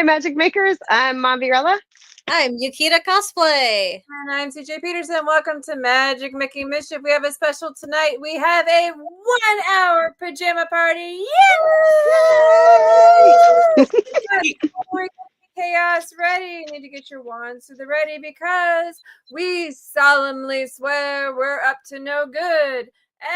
Magic Makers. I'm Mavirella. I'm Yukita Cosplay. And I'm CJ Peterson. Welcome to Magic Making Mischief. We have a special tonight. We have a 1-hour pajama party. Yay! Chaos ready. You need to get your wands to the ready because we solemnly swear we're up to no good.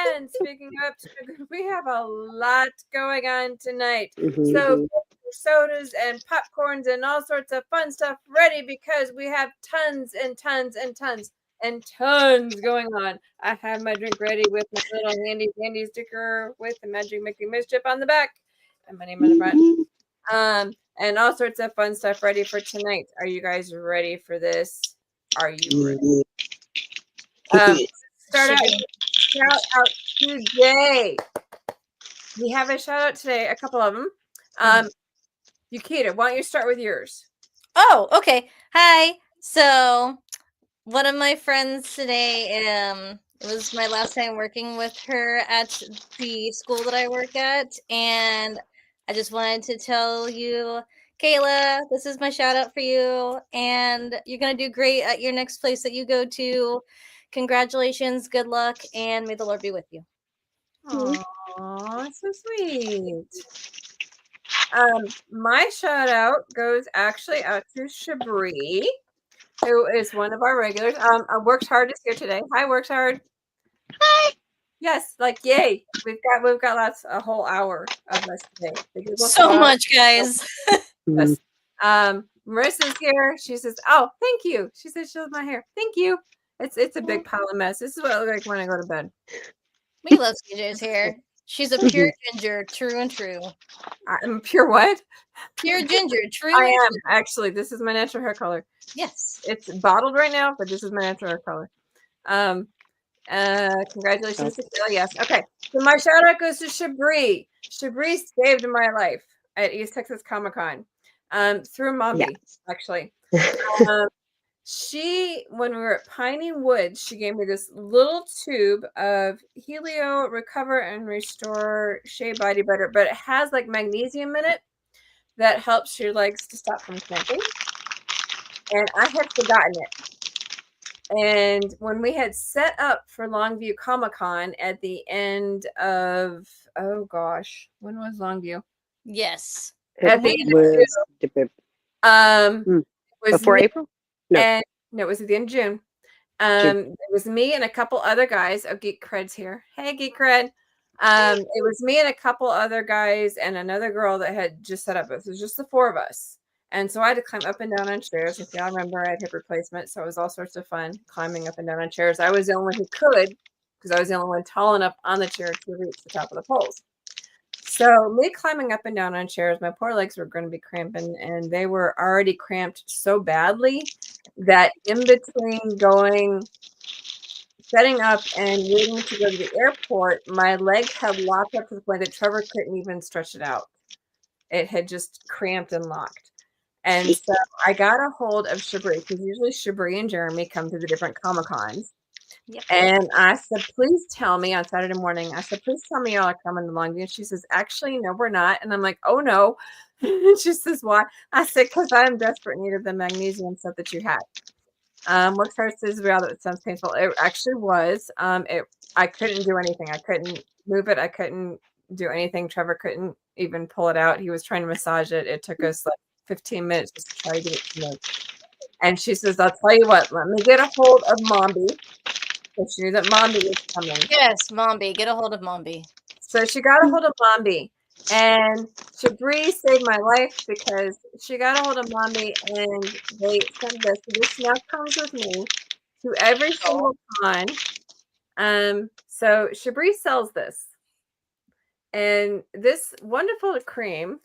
And speaking of up to no good, we have a lot going on tonight. So get your sodas and popcorns and all sorts of fun stuff ready because we have tons and tons and tons and tons going on. I have my drink ready with my little handy dandy sticker with the Magic Making Mischief on the back and my name on the front. And all sorts of fun stuff ready for tonight. Are you guys ready for this? Are you ready? Shout out to Jay. We have a shout out today, a couple of them. Yukita, why don't you start with yours? Oh, okay. Hi. So, one of my friends today, it was my last time working with her at the school that I work at, and I just wanted to tell you, Kayla, this is my shout out for you, and you're going to do great at your next place that you go to. Congratulations, good luck, and may the Lord be with you. Aww, so sweet. My shout out goes actually out to Shabri, who is one of our regulars. Works Hard is here today. Hi, Works Hard. Hi. Yes, like yay. We've got a whole hour of us today. So much, guys. Yes. Marissa's here. She says, "Oh, thank you." She says she loves my hair. Thank you. It's a big pile of mess. This is what I look like when I go to bed. We love CJ's hair. She's a pure ginger, true and true. I'm pure what? Pure ginger, true. I am actually. This is my natural hair color. Yes, it's bottled right now, but this is my natural hair color. Congratulations to Kayla. Yes. Okay. So my shout out goes to Shabri. Shabri saved my life at East Texas Comic Con. Through Mombi, actually. When we were at Piney Woods, she gave me this little tube of Helio Recover and Restore Shea Body Butter, but it has like magnesium in it that helps your legs to stop from cramping. And I had forgotten it. And when we had set up for Longview Comic Con at the end of, oh gosh, when was Longview? Yes. At the end of June. Before April? No, it was at the end of June. It was me and a couple other guys. Oh, Geek Cred's here. Hey, Geek Cred. It was me and a couple other guys and another girl that had just set up. It was just the four of us. And so I had to climb up and down on chairs. If y'all remember, I had hip replacement. So it was all sorts of fun climbing up and down on chairs. I was the only one who could because I was the only one tall enough on the chair to reach the top of the poles. So me climbing up and down on chairs, my poor legs were going to be cramping, and they were already cramped so badly that in between setting up and waiting to go to the airport, my leg had locked up to the point that Trevor couldn't even stretch it out. It had just cramped and locked. And so I got a hold of Shabri, because usually Shabri and Jeremy come to the different Comic-Cons. Yep. And I said, please tell me on Saturday morning. I said, please tell me y'all are coming to Longview. And she says, actually, no, we're not. And I'm like, oh, no. And she says, why? I said, because I'm desperate need of the magnesium stuff that you had. What first says, well, that sounds painful. It actually was. I couldn't do anything. I couldn't move it. I couldn't do anything. Trevor couldn't even pull it out. He was trying to massage it. It took us like 15 minutes just to try to get it to move. And she says, I'll tell you what, let me get a hold of Mombi. She knew that Mombi was coming. Yes, Mombi. Get a hold of Mombi. So she got a hold of Mombi. And Shabri saved my life because she got a hold of Mombi and they sent this. So this now comes with me to every single con. So Shabri sells this. And this wonderful cream,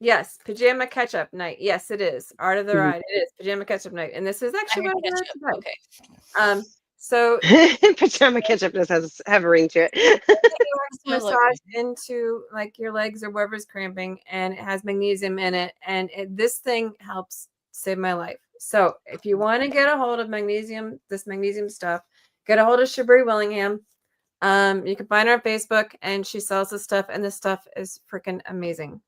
yes, Pajama Ketchup Night. Yes, it is. Art of the Ride. It is Pajama Ketchup Night. And this is actually what I wear today. So Pajama Ketchup does have a ring to it. Massage into like your legs or wherever's cramping, and it has magnesium in it, and this thing helps save my life. So if you want to get a hold of this magnesium stuff, get a hold of Shabri Willingham. You can find her on Facebook, and she sells this stuff, and this stuff is freaking amazing.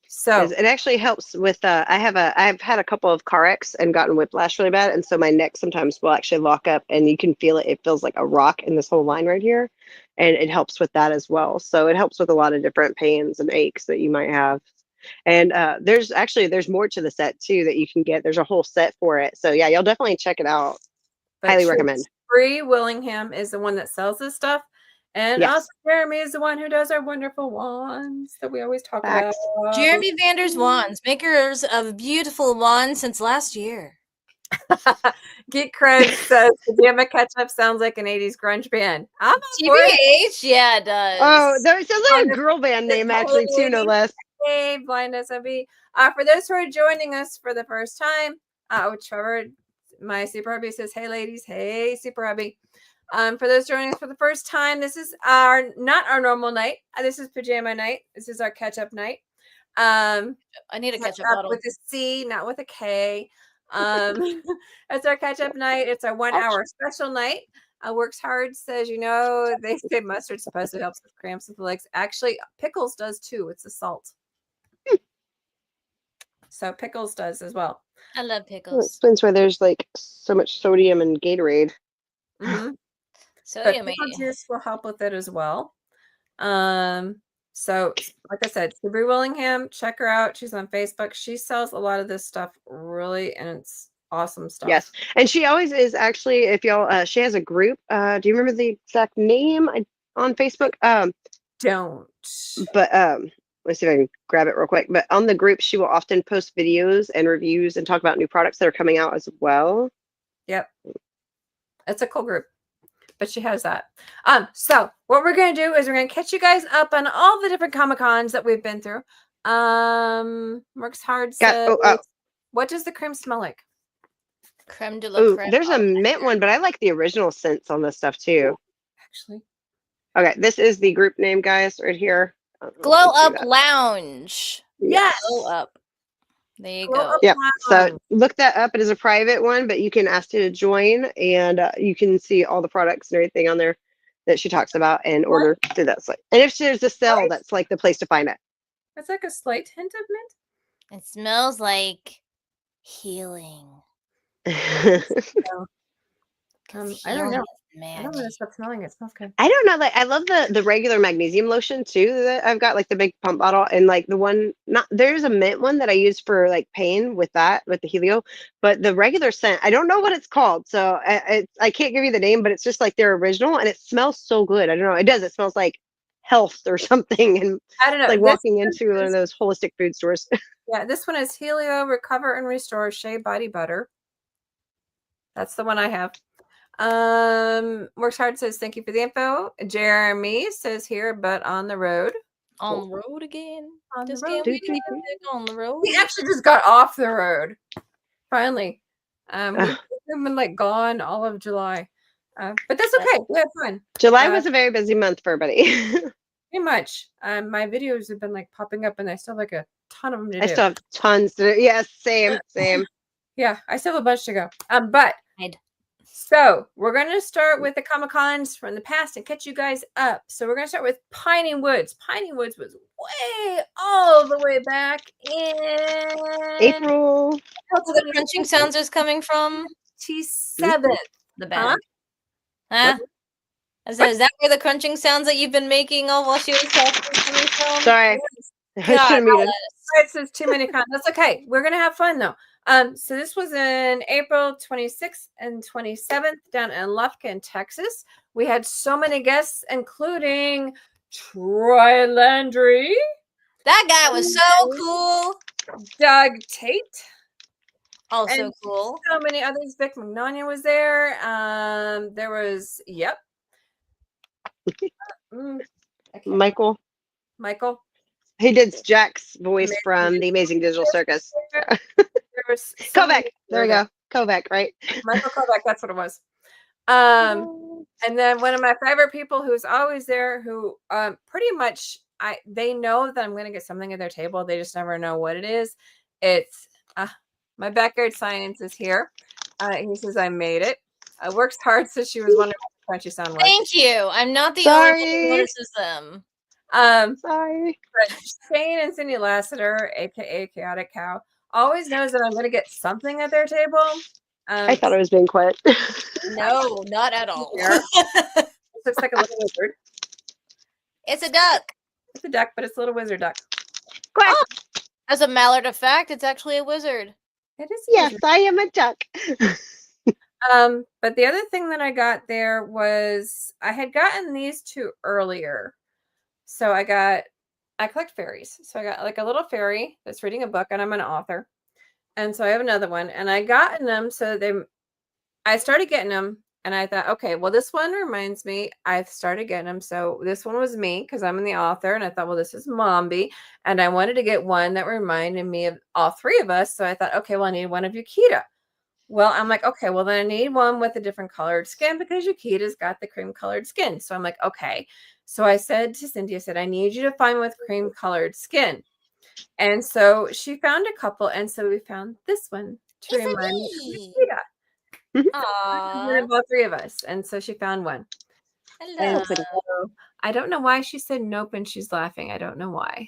So It actually helps with I've had a couple of car wrecks and gotten whiplash really bad, and so my neck sometimes will actually lock up, and you can feel it. It feels like a rock in this whole line right here, and it helps with that as well. So it helps with a lot of different pains and aches that you might have. And there's more to the set too that you can get. There's a whole set for it. So yeah, you'll definitely check it out. Highly recommend. Bree Willingham is the one that sells this stuff. And Yes. also Jeremy is the one who does our wonderful wands that we always talk Facts. about. Jeremy Vander's wands, makers of beautiful wands since last year. Geek Cred says Pajama Ketchup sounds like an 80s grunge band. I'm up for it. TBH, yeah, it does. Oh, there's like a girl band name actually too, no less. Hey, Blind SMB. For those who are joining us for the first time, Trevor, my super hubby says, "Hey, ladies, hey, super hubby." For those joining us for the first time, this is not our normal night. This is pajama night. This is our catch up night. I need a ketchup bottle with a C, not with a K. It's our catch up night. It's our 1 hour special night. Works hard says, they say mustard supposedly helps with cramps with the legs. Actually, pickles does too. It's a salt. So pickles does as well. I love Well, it pickles. explains why there's like so much sodium in Gatorade. Mm-hmm. So But yummy. pickle juice will help with it as well. So like I said, Bree Willingham, check her out. She's on Facebook. She sells a lot of this stuff really, and it's awesome stuff. Yes, and she always is actually. If y'all, she has a group. Do you remember the exact name on Facebook? Don't. But let's see if I can grab it real quick. But on the group, she will often post videos and reviews and talk about new products that are coming out as well. Yep, it's a cool group. But she has that. So what we're gonna do is we're gonna catch you guys up on all the different Comic-Cons that we've been through. Works hard. What does the cream smell like? Creme de la creme. There's a mint one, but I like the original scents on this stuff too. Actually. Okay, this is the group name, guys, right here. Glow Up Lounge. Yes. Glow Up. There you Glow go. Up Yep. Lounge. So look that up. It is a private one, but you can ask to join, and you can see all the products and everything on there that she talks about and order through that site. And if there's a sale, that's like the place to find it. It's like a slight hint of mint. It smells like healing. I don't know. I don't want to stop smelling it. It smells good. I don't know. Like I love the regular magnesium lotion too that I've got, like the big pump bottle, and like the one there's a mint one that I use for like pain with the Helio, but the regular scent I don't know what it's called, so I can't give you the name, but it's just like their original, and it smells so good. I don't know. It smells like health or something, and I don't know. like walking into one of those holistic food stores. Yeah, this one is Helio Recover and Restore Shea Body Butter. That's the one I have. Works hard says thank you for the info. Jeremy says here, but on the road. On the road again. On the Just road. can't wait to get back on the road. We actually just got off the road. Finally. We've been like gone all of July. But that's okay. We had fun. July was a very busy month for everybody. Pretty much. My videos have been like popping up, and I still have like a ton of them to do. I still have tons to do. Yes, same. Yeah, I still have a bunch to go. But so we're going to start with the Comic-Cons from the past and catch you guys up. So we're going to start with Piney Woods. Piney Woods was way all the way back in April. Where the crunching sounds is coming from? T7. The band. Huh? Is that where the crunching sounds that you've been making all while she was talking coming from? Sorry. God, it says too many cons. That's okay. We're gonna have fun though. So this was in April 26th and 27th down in Lufkin, Texas. We had so many guests, including Troy Landry. That guy was so cool. Doug Tate. Also cool. So many others. Vic Magnolia was there. There was Michael. He did Jack's voice from The Amazing Digital Circus. Kovac. There we go. Kovac, right? Michael Kovac, that's what it was. And then one of my favorite people who's always there, who pretty much they know that I'm going to get something at their table. They just never know what it is. It's my backyard science is here. He says I made it. Works hard, so she was wondering what the crunchy sound was. Thank you. I'm not the only one who notices them. Sorry. But Shane and Cindy Lassiter, aka Chaotic Cow, always knows that I'm going to get something at their table. I thought I was being quiet. No, not at all. This looks like a little wizard. It's a duck. It's a duck, but it's a little wizard duck. Quack. Oh, as a mallard of fact, it's actually a wizard. It is. Yes, I am a duck. But the other thing that I got there was I had gotten these two earlier. So I collect fairies. So I got like a little fairy that's reading a book, and I'm an author. And so I have another one, and I gotten them. So I started getting them, and I thought, okay, well, this one reminds me. I started getting them. So this one was me because I'm the author, and I thought, well, this is Mombi, and I wanted to get one that reminded me of all three of us. So I thought, okay, well, I need one of Yukita. Well, I'm like, okay, well, then I need one with a different colored skin because Yukita's got the cream colored skin. So I'm like, okay. So I said to Cindy, I said, I need you to find one with cream colored skin. And so she found a couple. And so we found this one to It's remind a me me. of Yukita. Aww. Of all three of us. And so she found one. Hello. And so I don't know why she said nope and she's laughing. I don't know why.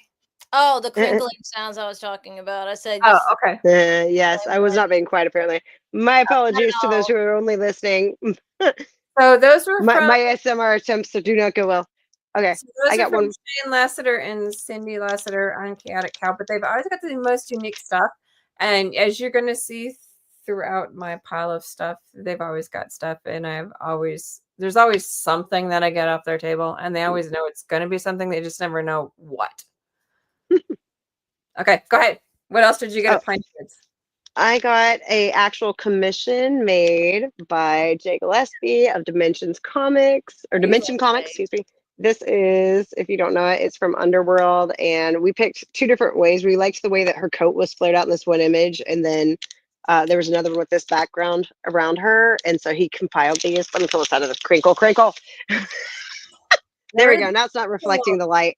Oh, the crinkling sounds I was talking about. I said, Oh, okay. Yes, I was not being quiet, apparently. My apologies to those who are only listening. So those were my from ASMR attempts that do not go well. Okay, so those I are got from one. Shane Lassiter and Cindy Lassiter on Chaotic Cow, but they've always got the most unique stuff. And as you're going to see throughout my pile of stuff, they've always got stuff, and there's always something that I get off their table, and they always know it's going to be something. They just never know what. Okay, go ahead. What else did you get at Pine Kids? I got a actual commission made by Jay Gillespie of Dimension Comics, excuse me. This is, if you don't know it, it's from Underworld, and we picked two different ways. We liked the way that her coat was flared out in this one image, and then there was another one with this background around her, and so he compiled these. Let me pull this out of the crinkle. There we go. Now it's not reflecting the light.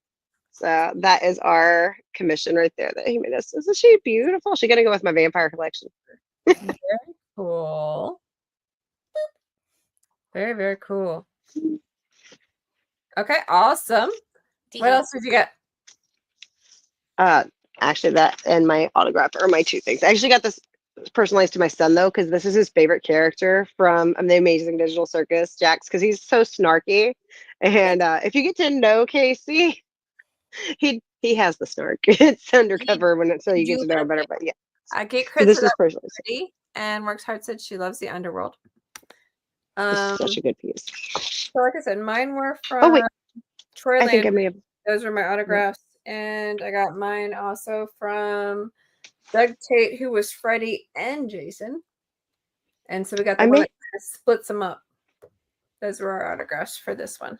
So that is our commission right there that he made us. Isn't she beautiful? She's gonna go with my vampire collection. Very cool. Very, very cool. Okay, awesome. What else did you get? Actually, that and my autograph are my two things. I actually got this personalized to my son though, because this is his favorite character from the Amazing Digital Circus, Jax, because he's so snarky. And if you get to know Casey, he has the snark. It's undercover so you get to know him better. But yeah, I get so Chris this is personalized. and Works Hard said she loves the Underworld. It's such a good piece. So like I said, mine were from Troy I think I may have. Those were my autographs. And I got mine also from Doug Tate, who was Freddie and Jason. And so we got the one that kind of splits them up. Those were our autographs for this one.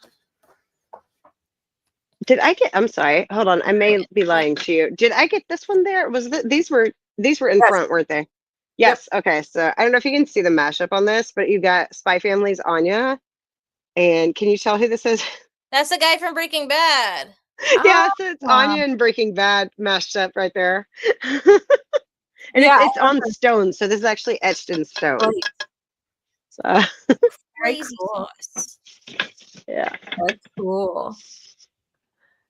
Did I get? I'm sorry. Hold on. I may be lying to you. Did I get this one there? These were in front, weren't they? Yes. Yep. Okay. So I don't know if you can see the mashup on this, but you got Spy Family's Anya. And can you tell who this is? That's the guy from Breaking Bad. Yeah, so it's Anya and Breaking Bad mashed up right there. And it's on stone, so this is actually etched in stone. So Crazy sauce. Yeah. That's cool.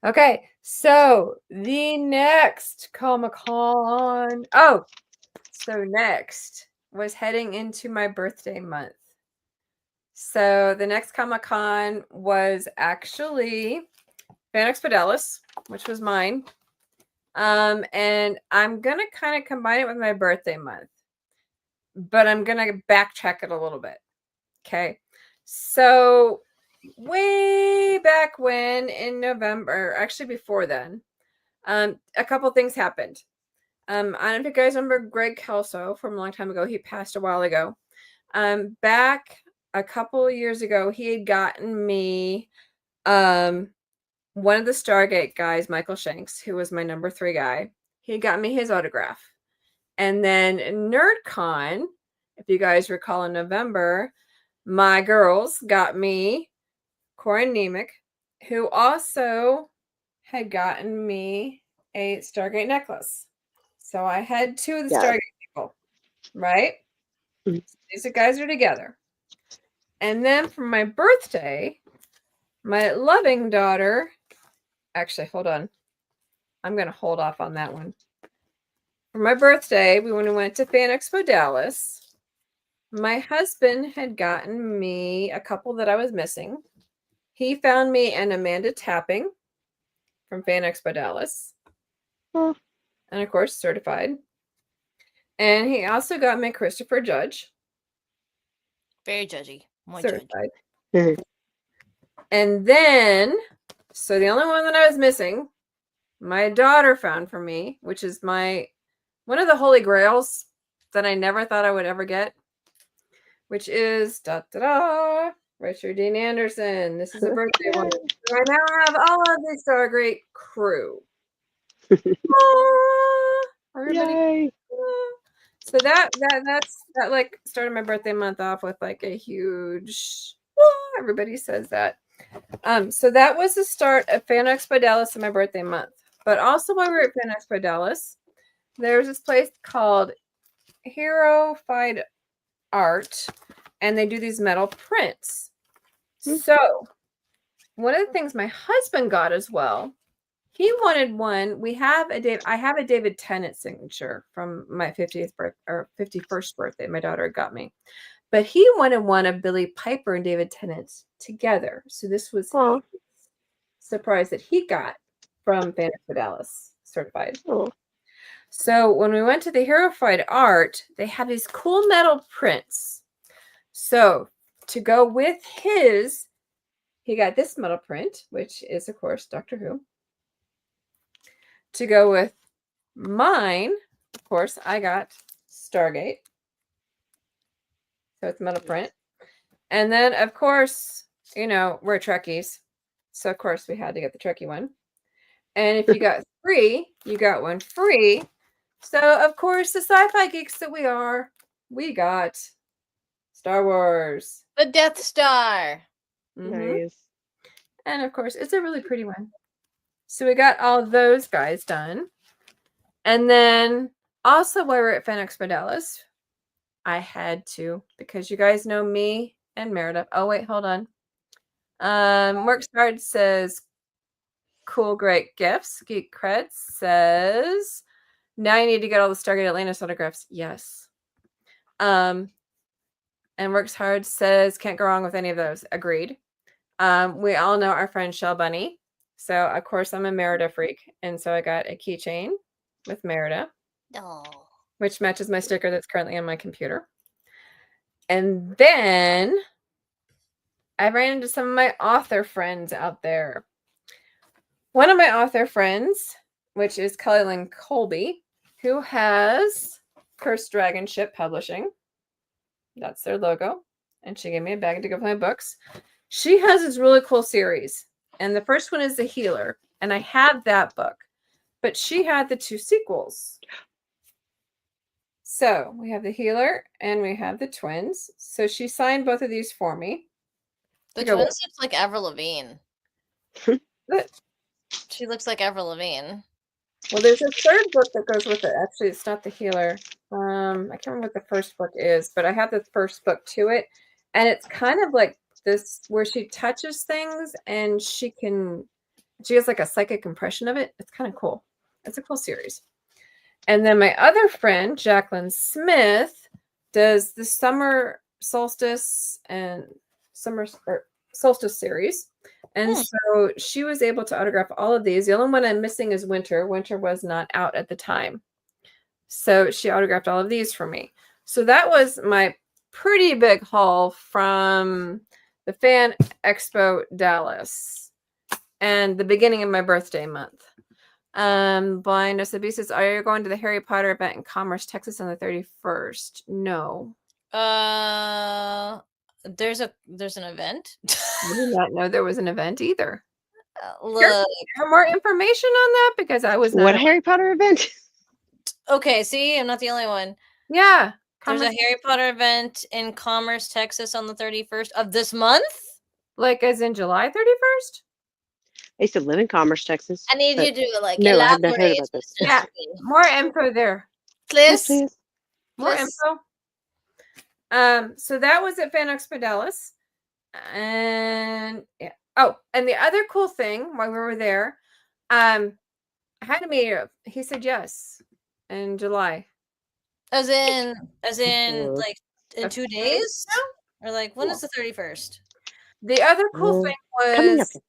Okay, so the next Comic-Con. Oh, so next was heading into my birthday month. So the next Comic-Con was actually Phoenix Fidelis, which was mine. And I'm going to kind of combine it with my birthday month, but I'm going to backtrack it a little bit. Okay. So way back when in November, actually before then, a couple things happened. I don't know if you guys remember Greg Kelso from a long time ago. He passed a while ago. Back a couple of years ago, he had gotten me one of the Stargate guys, Michael Shanks, who was my number 3 guy. He got me his autograph. And then NerdCon, if you guys recall in November, my girls got me Corin Nemec, who also had gotten me a Stargate necklace. So I had 2 of the Stargate people, right? Mm-hmm. So these guys are together. And then for my birthday, my loving daughter actually, hold on. I'm going to hold off on that one. For my birthday, when we went to Fan Expo Dallas, my husband had gotten me a couple that I was missing. He found me an Amanda Tapping from Fan Expo Dallas. Oh. And of course, certified. And he also got me Christopher Judge. Very judgy. Muy certified. Mhm. And then, so the only one that I was missing, my daughter found for me, which is one of the holy grails that I never thought I would ever get, which is Richard Dean Anderson. This is a birthday one. So I now have all of the Stargate crew. Everybody. Yay. So that like started my birthday month off with like a huge. Everybody says that. So that was the start of Fan Expo Dallas in my birthday month. But also while we were at Fan Expo Dallas, there's this place called Hero-Fied Art, and they do these metal prints. So one of the things my husband got as well, he wanted one. I have a David Tennant signature from my 50th birthday or 51st birthday. My daughter got me, but he wanted one of Billy Piper and David Tennant together. So this was his surprise that he got from Fan Expo Dallas certified. So when we went to the Hero-Fied Art, they have these cool metal prints. So to go with his, he got this metal print, which is of course Doctor Who. To go with mine, of course, I got Stargate. So it's metal print. And then, of course, we're Trekkies. So, of course, we had to get the Trekkie one. And if you got 3, you got one free. So, of course, the sci-fi geeks that we are, we got Star Wars. The Death Star. Nice. And, of course, it's a really pretty one. So we got all those guys done. And then also while we were at Fan Expo Dallas, I had to, because you guys know me and Merida. Oh, wait, hold on. Works Hard says, cool, great gifts. Geek Creds says, now you need to get all the Stargate Atlantis autographs. Yes. And Works Hard says, can't go wrong with any of those. Agreed. We all know our friend Shell Bunny. So, of course, I'm a Merida freak. And so I got a keychain with Merida, which matches my sticker that's currently on my computer. And then I ran into some of my author friends out there. One of my author friends, which is Kelly Lynn Colby, who has Cursed Dragon Ship Publishing. That's their logo. And she gave me a bag to go with my books. She has this really cool series. And the first one is The Healer. And I have that book. But she had the 2 sequels. So we have The Healer and we have The Twins. So she signed both of these for me. The Twins looks like Avril Lavigne. She looks like Avril Lavigne. Well, there's a third book that goes with it. Actually, it's not The Healer. I can't remember what the first book is, but I have the first book to it. And it's kind of like this, where she touches things and she has like a psychic impression of it. It's kind of cool. It's a cool series. And then my other friend, Jacqueline Smith, does the summer solstice and solstice series. And so she was able to autograph all of these. The only one I'm missing is Winter. Winter was not out at the time. So she autographed all of these for me. So that was my pretty big haul from the Fan Expo Dallas and the beginning of my birthday month. Blind SB says, are you going to the Harry Potter event in Commerce, Texas on the 31st? No. There's an event. I did not know there was an event either. Look, for more information on that, because I was not. What Harry Potter event? Okay, see, I'm not the only one. Yeah. There's a Harry Potter event in Commerce, Texas on the 31st of this month. Like as in July 31st? I used to live in Commerce, Texas. I need you to no, I have not heard about this. Yeah, more info there. Please. Yes, More info. So that was at Fan Expo Dallas. And yeah. Oh, and the other cool thing while we were there, I had to meet him. He said yes in July. As in like in A 2 few days days? Or like when is the 31st? The other cool thing Coming up. was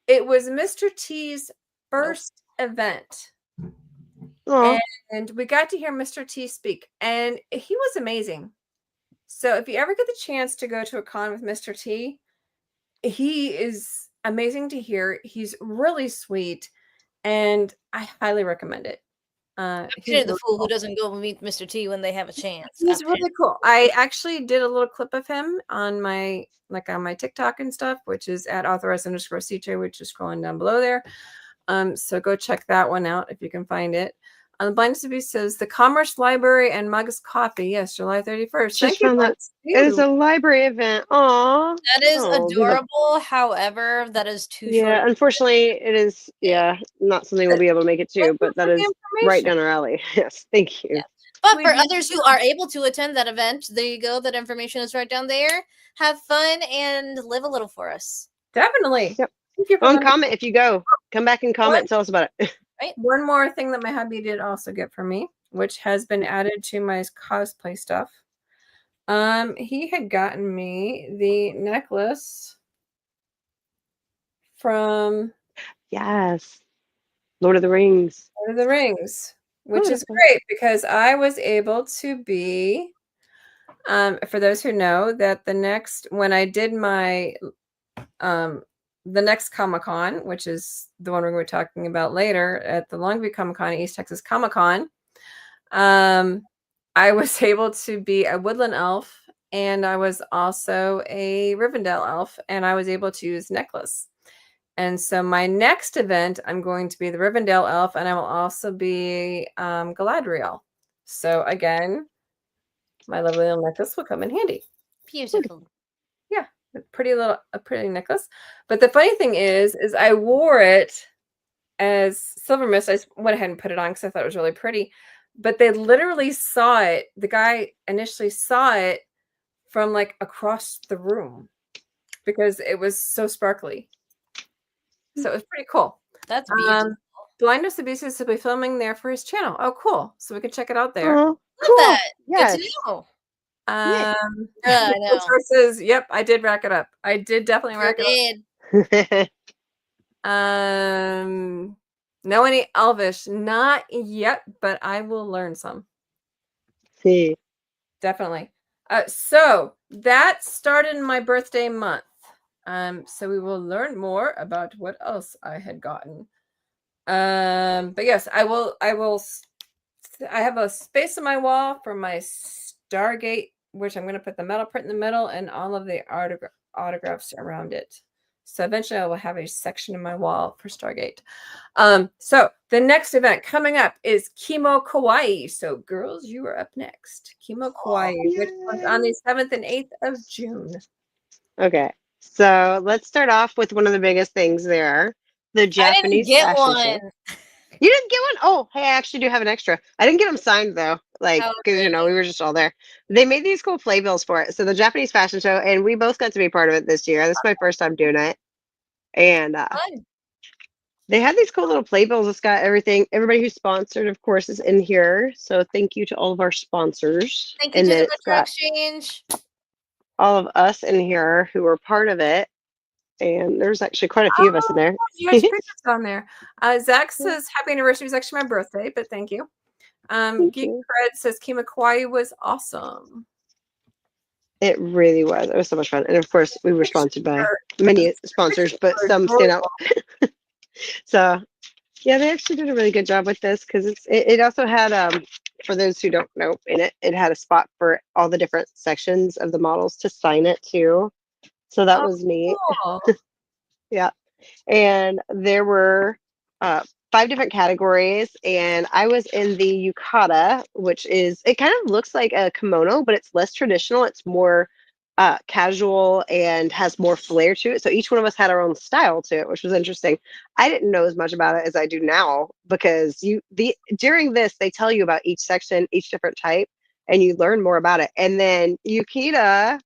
it was Mr. T's first event. Aw. And we got to hear Mr. T speak, and he was amazing. So if you ever get the chance to go to a con with Mr. T, he is amazing to hear. He's really sweet, and I highly recommend it. He's You're the really fool who cool. doesn't go meet Mr. T when they have a chance. He's really cool. I actually did a little clip of him on my TikTok and stuff, which is at authorized_CJ, which is scrolling down below there. So go check that one out if you can find it. The Blindness of Beast says the Commerce Library and Mugs Coffee. Yes, July 31st. Just Thank you. found that it is a library event. Aw. That is Oh, adorable. However, that is too short. yeah, unfortunately, it is. Yeah, not something we'll be able to make it to, but that is right down our alley. Yes, thank you. Yeah. But for others who are able to attend that event, there you go. That information is right down there. Have fun and live a little for us. Definitely. Yep. Thank you for On comment if you go. Come back and comment. Tell us about it. Right. One more thing that my hubby did also get for me, which has been added to my cosplay stuff. He had gotten me the necklace from Yes. Lord of the Rings. Lord of the Rings, which is great because I was able to be, for those who know, that when I did my, the next Comic-Con, which is the one we're going to be talking about later at the Longview Comic-Con, East Texas Comic-Con, I was able to be a woodland elf, and I was also a Rivendell elf, and I was able to use necklace. And so my next event, I'm going to be the Rivendell elf, and I will also be Galadriel. So again, my lovely little necklace will come in handy. Beautiful. Yeah, a pretty necklace. But the funny thing is I wore it as Silver Mist. I went ahead and put it on because I thought it was really pretty. But they literally saw it. The guy initially saw it from like across the room because it was so sparkly. So it was pretty cool. That's beautiful. Blindness of Beast will be filming there for his channel. Oh, cool. So we can check it out there. Oh, Love cool. that. Yes. Good to know. I know. Says, yep, I did rack it up. I did definitely rack it up. Know any Elvish? Not yet, but I will learn some. See. Definitely. So that started my birthday month. So we will learn more about what else I had gotten. But yes, I have a space on my wall for my Stargate, which I'm going to put the metal print in the middle and all of the autographs around it. So eventually I will have a section in my wall for Stargate. So the next event coming up is Chemo Kawaii. So girls, you are up next. Chemo Kawaii, which was on the 7th and 8th of June. Okay. So let's start off with one of the biggest things there. The Japanese I didn't get fashion one. show. You didn't get one? Oh, hey, I actually do have an extra. I didn't get them signed though, like because we were just all there. They made these cool playbills for it. So the Japanese fashion show, and we both got to be part of it this year. This is my first time doing it, and they had these cool little playbills. It's got everything. Everybody who's sponsored, of course, is in here. So thank you to all of our sponsors. Thank you and to then the Retro Exchange. All of us in here who were part of it. And there's actually quite a few of us in there. You have pictures on there. Zach says happy anniversary. It's actually my birthday, but thank you. Geek Fred says Kima Kawaii was awesome. It really was. It was so much fun. And of course, we were sponsored by many sponsors, but some stand out. So, yeah, they actually did a really good job with this because it also had, for those who don't know, in it, it had a spot for all the different sections of the models to sign it too. So that was neat. Cool. Yeah. And there were 5 different categories, and I was in the yukata, which is, it kind of looks like a kimono, but it's less traditional. It's more casual and has more flair to it. So each one of us had our own style to it, which was interesting. I didn't know as much about it as I do now because during this, they tell you about each section, each different type, and you learn more about it. And then Yukita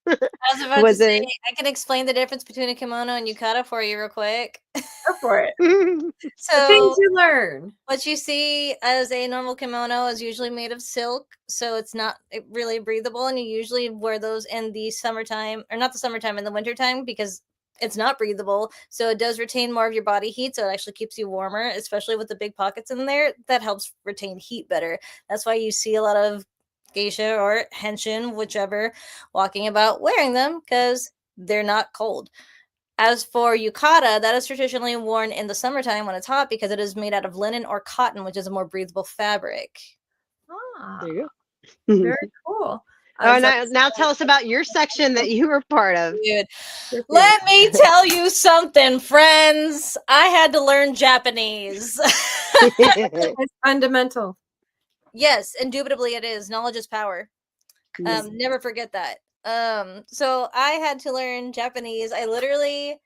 I was about to Was say, it? I can explain the difference between a kimono and yukata for you real quick. Go for it. Mhm. The So things you learn. what you see as a normal kimono is usually made of silk, so it's not really breathable, and you usually wear those in the summertime, or not the summertime, in the wintertime, because it's not breathable. So it does retain more of your body heat, so it actually keeps you warmer, especially with the big pockets in there. That helps retain heat better. That's why you see a lot of geisha or henshin, whichever, walking about wearing them because they're not cold. As for yukata, that is traditionally worn in the summertime when it's hot because it is made out of linen or cotton, which is a more breathable fabric. Ah, There you very go. cool. Oh, now tell us about your section that you were part of. Dude, let me tell you something, friends. I had to learn Japanese. It's fundamental. Yes, indubitably it is. Knowledge is power. Never forget that. So I had to learn Japanese. I literally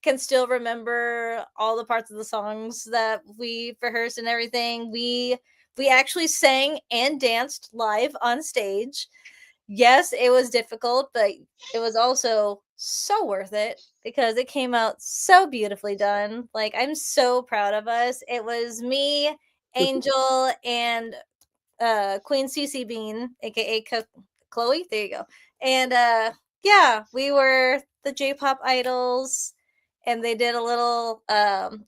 can still remember all the parts of the songs that we rehearsed and everything. We actually sang and danced live on stage. Yes, it was difficult, but it was also so worth it because it came out so beautifully done. Like, I'm so proud of us. It was me, Angel, and Queen Cece Bean, aka Chloe. There you go. And yeah, we were the J-pop idols, and they did a little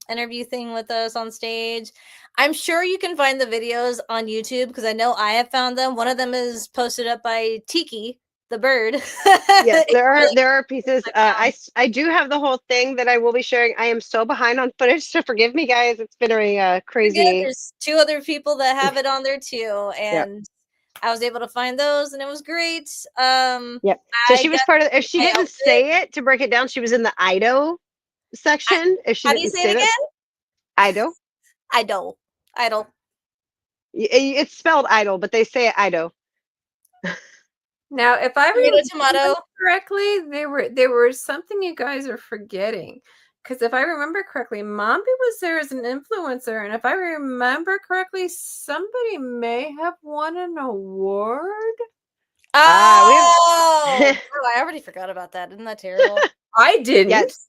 interview thing with us on stage. I'm sure you can find the videos on YouTube because I know I have found them. One of them is posted up by Tiki, the bird. Yes, It's really there are pieces. I do have the whole thing that I will be sharing. I am so behind on footage, so forgive me, guys. It's been a good. crazy. There's two other people that have it on there too, Yep, and I was able to find those, and it was great. yep. So I she was got part of. If she my didn't outfit. say it to break it down, she was in the Ido I, section. If she how do you didn't say it say that, again? Ido. Idol. Idol. It's spelled idol, but they say it Ido. Now, if I Tomato, remember tomato. correctly, there was something you guys are forgetting. Because if I remember correctly, Mombi was there as an influencer, and if I remember correctly, somebody may have won an award. We have. Oh, oh, I already forgot about that. Isn't that terrible? I didn't. Yes,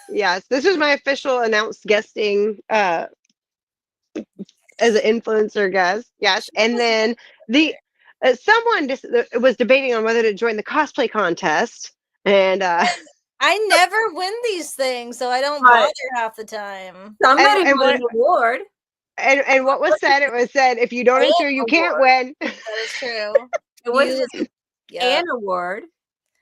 yes. This was my official announced guesting as an influencer guest. Yes, and then the someone just was debating on whether to join the cosplay contest, and I never win these things, so I don't But bother half the time. somebody and won what an award. and what was said? It was said if you don't An enter, you can't Award. win. That is true. It was You, just yeah. an award.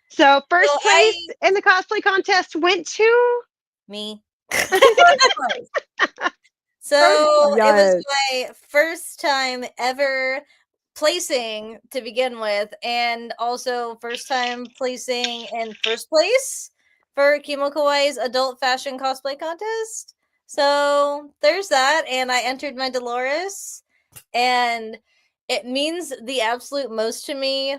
So So first place in the cosplay contest went to. me. First place. So it was Yes. my first time ever placing to begin with, and also first time placing in first place for Kimo Kawaii's adult fashion cosplay contest. So there's that, and I entered my Dolores, and it means the absolute most to me,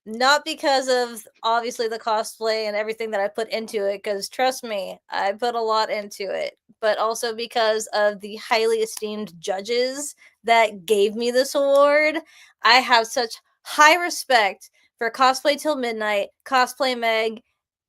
not because of obviously the cosplay and everything that I put into it, because trust me, I put a lot into it, but also because of the highly esteemed judges that gave me this award. I have such high respect for Cosplay Till Midnight, Cosplay Meg,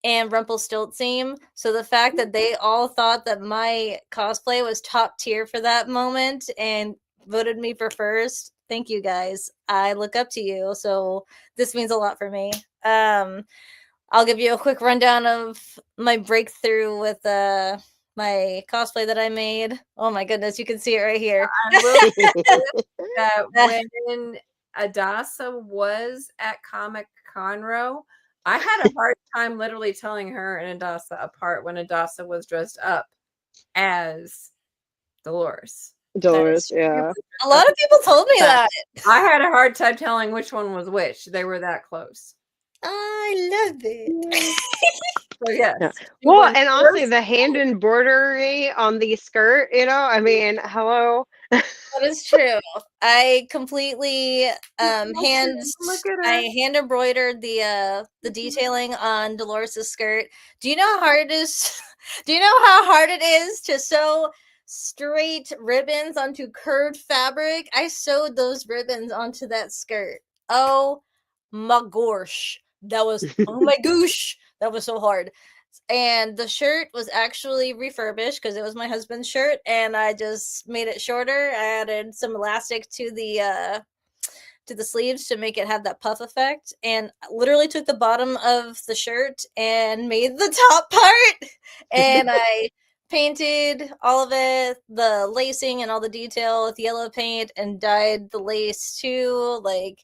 and Rumpelstiltskin. So the fact that they all thought that my cosplay was top tier for that moment and voted me for first, thank you guys. I look up to you. So this means a lot for me. I'll give you a quick rundown of my breakthrough with my cosplay that I made. Oh my goodness, you can see it right here. I will say that when Adasa was at Comic Conroe, I had a hard time literally telling her and Adasa apart when Adasa was dressed up as Dolores. Dolores, yeah. A lot of people told me that. I had a hard time telling which one was which. They were that close. I love it. So yes. Yeah. she Well, won and honestly, first. the hand embroidery on the skirt, I mean, hello. That is true. I completely hands Look at I her. hand embroidered the detailing on Dolores's skirt. Do you know how hard it is? Do you know how hard it is to sew straight ribbons onto curved fabric? I sewed those ribbons onto that skirt. Oh my gosh. That was, oh my gosh, that was so hard. And the shirt was actually refurbished because it was my husband's shirt, and I just made it shorter. I added some elastic to the sleeves to make it have that puff effect, and literally took the bottom of the shirt and made the top part, and I painted all of it, the lacing and all the detail with yellow paint, and dyed the lace too. Like,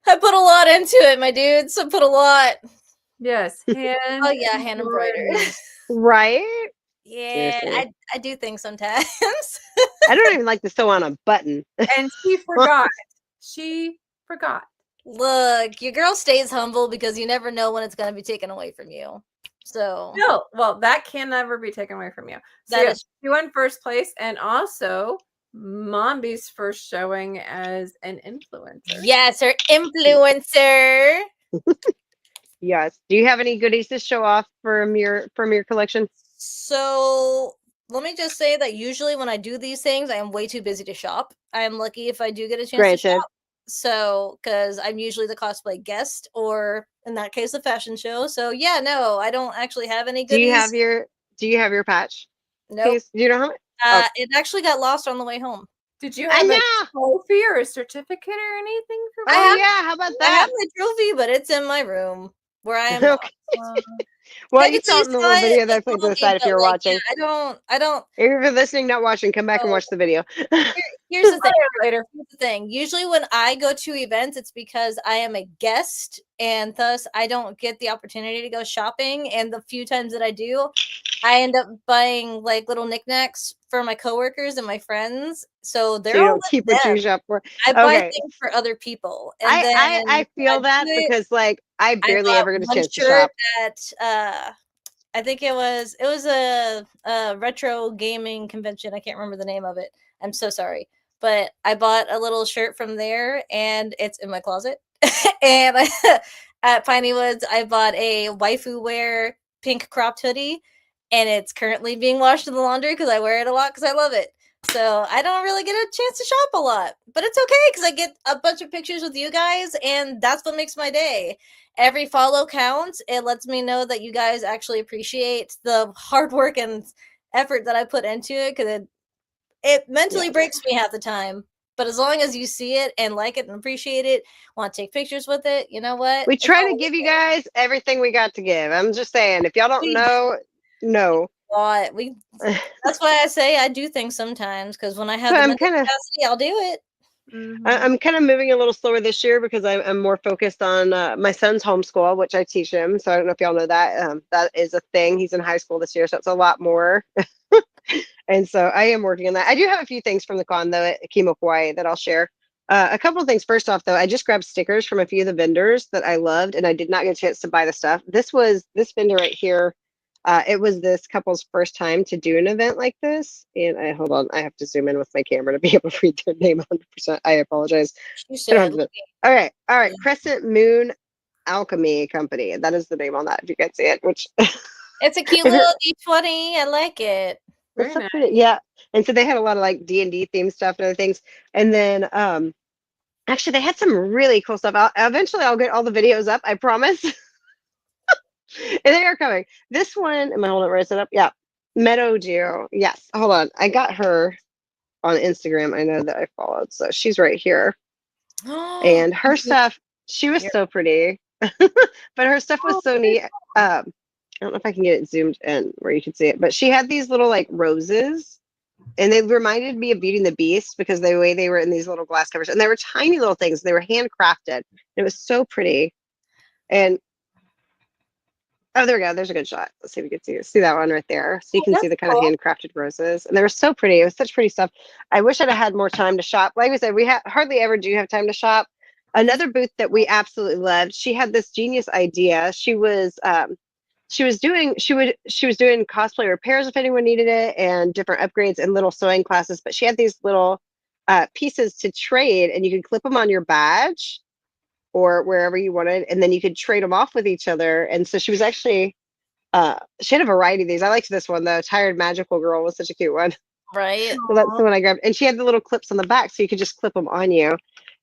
I put a lot into it, my dudes. I put a lot. Yes, hand Oh yeah, hand embroidered. Right? Yeah, Seriously. I do things sometimes. I don't even like to sew on a button. And she forgot. She forgot. Look, your girl stays humble because you never know when it's going to be taken away from you. So No, well, that can never be taken away from you. So that yes, is you won first place, and also Mombi's first showing as an influencer. yes, her influencer. Yes. Do you have any goodies to show off from your collection? So let me just say that usually when I do these things, I am way too busy to shop. I am lucky if I do get a chance to Granted. shop. So, because I'm usually the cosplay guest, or in that case, the fashion show. So, yeah, no, I don't actually have any Do you have goodies. your patch Nope. piece? Do you know how much? Oh, It actually got lost on the way home. Did you I have a know. trophy or a certificate or anything for I Oh have yeah, how about I have that? my trophy, but it's in my room where I am not. Okay. Well, you saw it Technically, in the little saw it video that I put to the locally, side if but you were like, yeah, watching. I don't. If you're listening, not watching, come back and Oh, watch the video. here's the thing. later? Here's the thing. Usually, when I go to events, it's because I am a guest, and thus I don't get the opportunity to go shopping. And the few times that I do, I end up buying like little knickknacks for my coworkers and my friends. So So they're you all don't keep with what them. you shop for. I buy Okay. things for other people, and I then when I feel do that it, because like I I barely bought ever get a one chance to shirt shop. at I think it was a retro gaming convention. I can't remember the name of it. I'm so sorry. But I bought a little shirt from there and it's in my closet. and at Piney Woods, I bought a waifu wear pink cropped hoodie and it's currently being washed in the laundry because I wear it a lot because I love it. So I don't really get a chance to shop a lot, but it's okay because I get a bunch of pictures with you guys, and that's what makes my day. Every follow counts. It lets me know that you guys actually appreciate the hard work and effort that I put into it because it mentally Yeah. breaks me half the time. But as long as you see it and like it and appreciate it, want to take pictures with it, you know what? We It's try to all give you worth it. guys everything we got to give. I'm just saying, if y'all don't We know, no. do we. That's why I say I do things sometimes because when I have So the I'm mental kind of capacity, I'll do it. I'm kind of moving a little slower this year because I'm more focused on my son's homeschool, which I teach him. So I don't know if y'all know that that is a thing. He's in high school this year, so it's a lot more. And so I am working on that. I do have a few things from the con though at Kimo Hawaii that I'll share. A couple of things. First off, though, I just grabbed stickers from a few of the vendors that I loved, and I did not get a chance to buy the stuff. This was this vendor right here. It was this couple's first time to do an event like this. And I hold on, I have to zoom in with my camera to be able to read their name 100%. I apologize. You I don't have should. to. All right. Crescent Moon Alchemy Company. That is the name on that. If you guys see it, which It's a cute if you're little D20. I like it. it's Very so nice. pretty. Yeah. And so they had a lot of like D&D themed stuff and other things. And then actually they had some really cool stuff. Eventually I'll get all the videos up, I promise. And they are coming. This one, am I holding it right set up? Yeah. Meadow Geo. Yes. Hold on. I got her on Instagram. I know that I followed. So she's right here. And her stuff, she was so pretty. But her stuff was so neat. I don't know if I can get it zoomed in where you can see it, but she had these little like roses, and they reminded me of Beauty and the Beast because the way they were in these little glass covers, and they were tiny little things. They were handcrafted. It was so pretty. And oh, there we go. There's a good shot. Let's see if we can see that one right there. So you can see That's the kind of cool. handcrafted roses, and they were so pretty. It was such pretty stuff. I wish I'd have had more time to shop. Like we said, we hardly ever do have time to shop. Another booth that we absolutely loved. She had this genius idea. She was doing cosplay repairs if anyone needed it, and different upgrades and little sewing classes. But she had these little pieces to trade, and you could clip them on your badge or wherever you wanted, and then you could trade them off with each other. And so she was actually she had a variety of these. I liked this one though. Tired Magical Girl was such a cute one. Right. So that's the one I grabbed. And she had the little clips on the back so you could just clip them on you.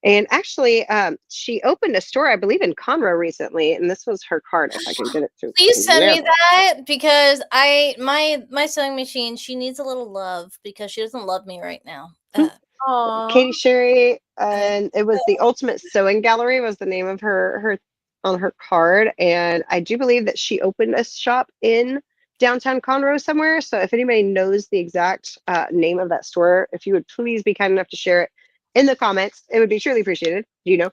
And actually, she opened a store, I believe, in Conroe recently, and this was her card. If I can get it through. Please send me There. that because my sewing machine, she needs a little love because she doesn't love me right now. Katie Aww. Sherry, and it was the Ultimate Sewing Gallery was the name of her on her card, and I do believe that she opened a shop in downtown Conroe somewhere. So if anybody knows the exact name of that store, if you would please be kind enough to share it in the comments, it would be truly appreciated. Do you know?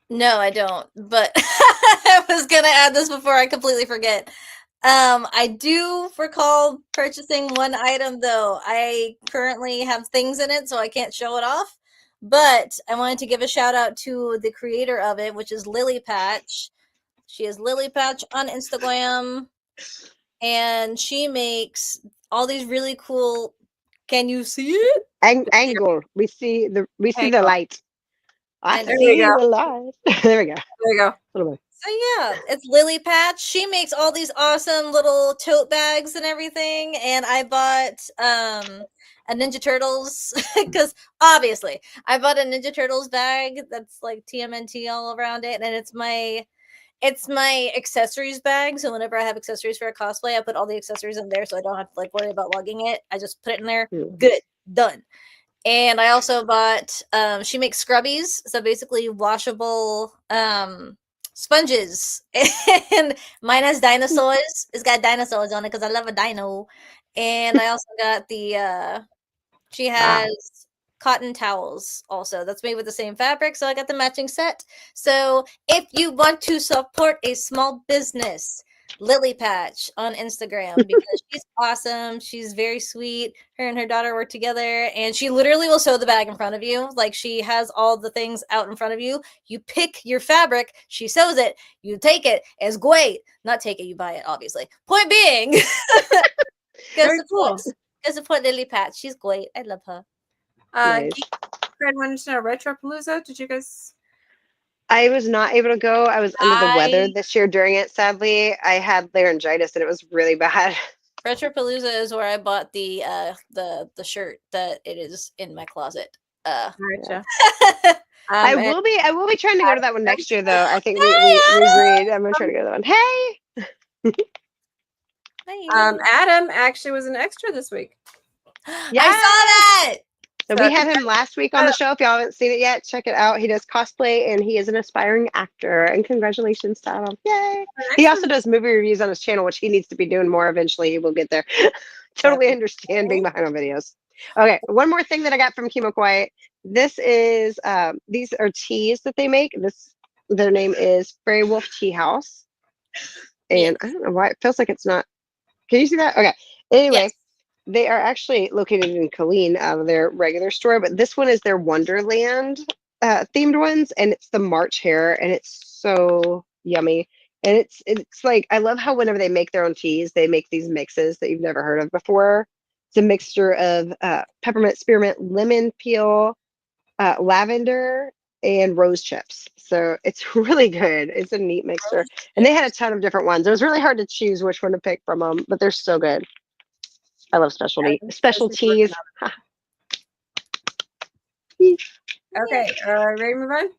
No, I don't. But I was gonna add this before I completely forget. I do recall purchasing one item though. I currently have things in it, so I can't show it off. But I wanted to give a shout out to the creator of it, which is Lily Patch. She is Lily Patch on Instagram, and she makes all these really cool. Can you see it? Angle. We see the Angle. light. I And There we see go. the light. There we go. There you go. A little bit. So yeah, it's Lily Patch. She makes all these awesome little tote bags and everything. And I bought a Ninja Turtles because obviously I bought a Ninja Turtles bag that's like TMNT all around it, and it's my accessories bag. So whenever I have accessories for a cosplay, I put all the accessories in there, so I don't have to like worry about lugging it. I just put it in there. Good, done. And I also bought she makes scrubbies, so basically washable sponges. And mine has dinosaurs. It's got dinosaurs on it because I love a dino. And I also got the she has cotton towels also that's made with the same fabric, so I got the matching set. So if you want to support a small business, Lily Patch on Instagram, because she's awesome, she's very sweet. Her and her daughter work together, and she literally will sew the bag in front of you. Like, she has all the things out in front of you. You pick your fabric, she sews it, you take it. It's great. Not take it, you buy it, obviously. Point being, Very cool. go support Lily Patch. She's great. I love her. Nice. Geek Fred wanted to know Retropalooza. Did you guys? I was not able to go. I was under the weather I this year during it. Sadly, I had laryngitis and it was really bad. Retropalooza is where I bought the shirt that it is in my closet. Gotcha. I And will be trying to go to that one next year though. I think we agreed. I'm gonna try to go to that one. Hey. Adam actually was an extra this week. Yeah. I saw that. So we had him last week on the show. If y'all haven't seen it yet, check it out. He does cosplay and he is an aspiring actor. And congratulations to Adam. Yay. He also does movie reviews on his channel, which he needs to be doing more eventually. He will get there. Totally understand being behind on videos. Okay, one more thing that I got from Kimo Quiet. This is these are teas that they make. Their name is Fairy Wolf Tea House. And I don't know why it feels like it's not. Can you see that? Okay. Anyway. Yes. They are actually located in Killeen out of their regular store, but this one is their Wonderland themed ones, and it's the March hare, and it's so yummy. And it's like I love how whenever they make their own teas, they make these mixes that you've never heard of before. It's a mixture of peppermint, spearmint, lemon peel, lavender, and rose chips. So it's really good. It's a neat mixture, and they had a ton of different ones. It was really hard to choose which one to pick from them, but they're so good. I love specialties. Okay, ready to move on?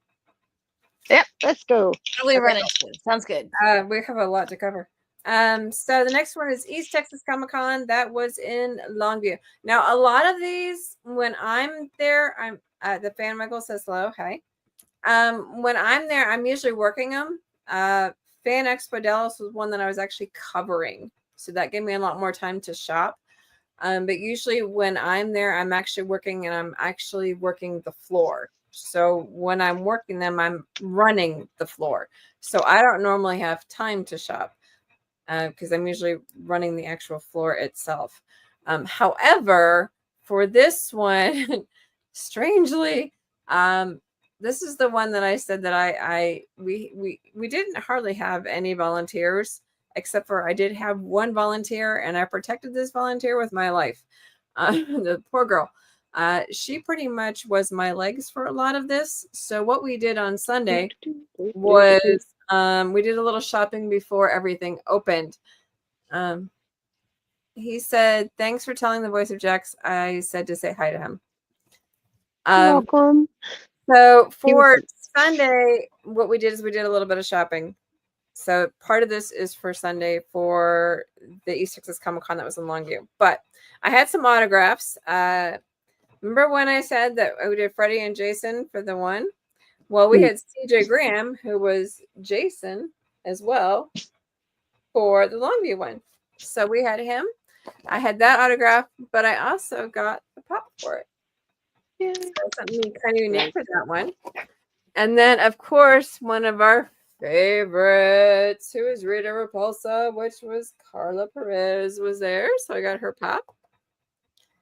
Yep, let's go. What are we running to? Sounds good. We have a lot to cover. So the next one is East Texas Comic Con. That was in Longview. Now, a lot of these, when I'm there, I'm the fan Michael says hello, hi. When I'm there, I'm usually working them. Fan Expo Dallas was one that I was actually covering, so that gave me a lot more time to shop. But usually when I'm there, I'm actually working, and I'm actually working the floor. So when I'm working them, I'm running the floor. So I don't normally have time to shop because I'm usually running the actual floor itself. However, for this one, strangely, this is the one that I said that we didn't hardly have any volunteers, except for I did have one volunteer, and I protected this volunteer with my life. The poor girl. She pretty much was my legs for a lot of this. So what we did on Sunday was we did a little shopping before everything opened. He said, "Thanks for telling the voice of Jax. I said to say hi to him." Welcome. So He was for Sunday, what we did is we did a little bit of shopping. So part of this is for Sunday for the East Texas Comic Con that was in Longview. But I had some autographs. Remember when I said that we did Freddie and Jason for the one? Well, we had CJ Graham, who was Jason as well, for the Longview one. So we had him. I had that autograph, but I also got the pop for it. Yeah. So something kind of unique for that one. And then, of course, one of our favorites, who is Rita Repulsa, which was Carla Perez, was there. So I got her pop.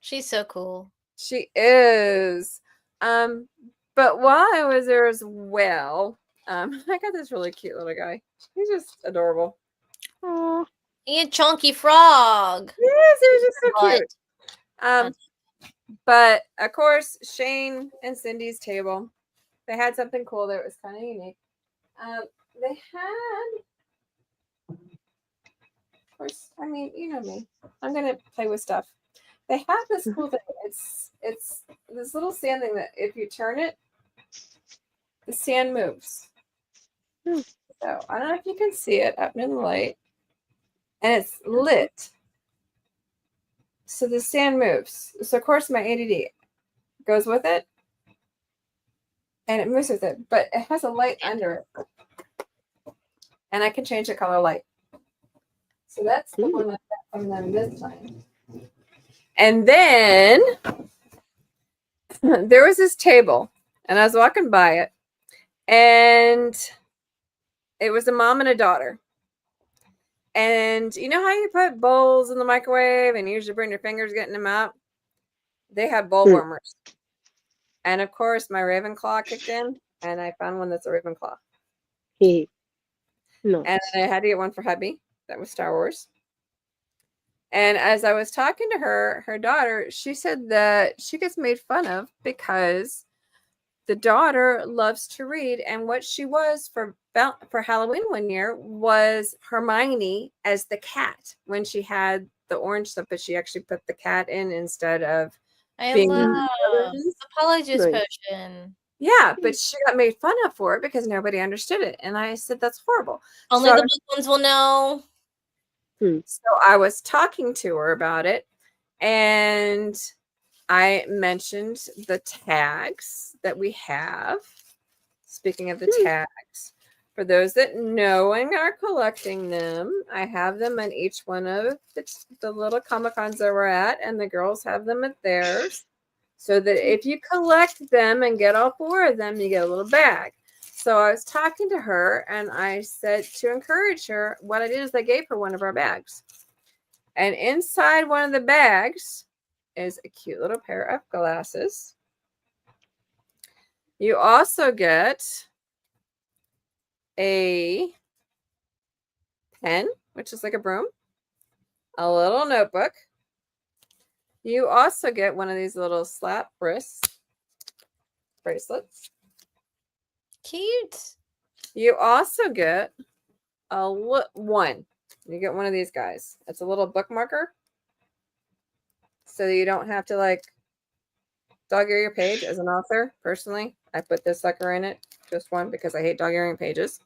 She's so cool. She is. But while I was there as well, I got this really cute little guy. He's just adorable. Aw. And Chunky Frog. Yes, he was just so But cute. But of course, Shane and Cindy's table, they had something cool there. It was kind of unique. They had, of course, I mean, you know me. I'm gonna play with stuff. They have this cool thing. It's this little sand thing that if you turn it, the sand moves. So I don't know if you can see it up in the light, and it's lit. So the sand moves. So of course my ADD goes with it, and it moves with it, but it has a light under it, and I can change the color light. So that's the one I got from them this time. And then there was this table, and I was walking by it, and it was a mom and a daughter. And you know how you put bowls in the microwave and you usually burn your fingers getting them out? They had bowl warmers. And of course, my Ravenclaw kicked in, and I found one that's a Ravenclaw. Nice. And I had to get one for hubby. That was Star Wars. And as I was talking to her, her daughter, she said that she gets made fun of because the daughter loves to read, and what she was for Halloween one year was Hermione as the cat when she had the orange stuff, but she actually put the cat in instead of I love the Apologist potion. Yeah, but she got made fun of for it because nobody understood it, and I said that's horrible. Only the book ones will know. So I was talking to her about it, and I mentioned the tags that we have. Speaking of the tags, for those that know and are collecting them, I have them on each one of the little Comic-Cons that we're at, and the girls have them at theirs. So that if you collect them and get all 4 of them, you get a little bag. So I was talking to her, and I said to encourage her, what I did is I gave her one of our bags. And inside one of the bags is a cute little pair of glasses. You also get a pen, which is like a broom, a little notebook. You also get one of these little slap wrist bracelets. Cute. You also get one. You get one of these guys. It's a little bookmarker, so you don't have to like dog-ear your page. As an author, personally, I put this sucker in it, just one, because I hate dog-earing pages.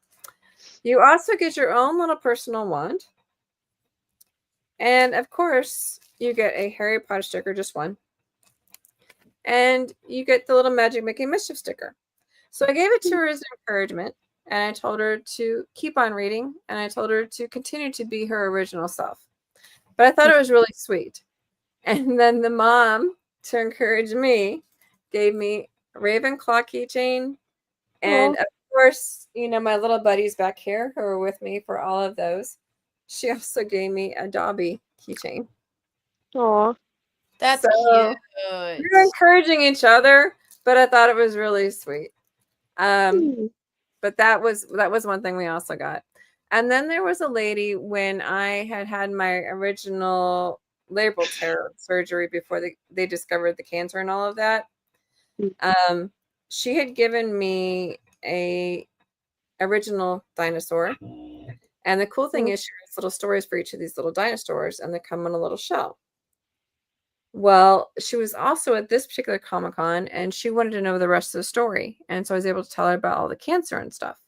You also get your own little personal wand, and of course, you get a Harry Potter sticker, just one, and you get the little Magic Making Mischief sticker. So I gave it to her as encouragement, and I told her to keep on reading, and I told her to continue to be her original self. But I thought it was really sweet. And then the mom, to encourage me, gave me a Ravenclaw keychain. And of course, you know, my little buddies back here who were with me for all of those. She also gave me a Dobby keychain. Aw. That's cute. We were encouraging each other, but I thought it was really sweet. But that was one thing we also got. And then there was a lady when I had my original labral tear surgery before they discovered the cancer and all of that. She had given me a original dinosaur. And the cool thing is she writes little stories for each of these little dinosaurs, and they come on a little shell. Well, she was also at this particular Comic-Con, and she wanted to know the rest of the story. And so I was able to tell her about all the cancer and stuff.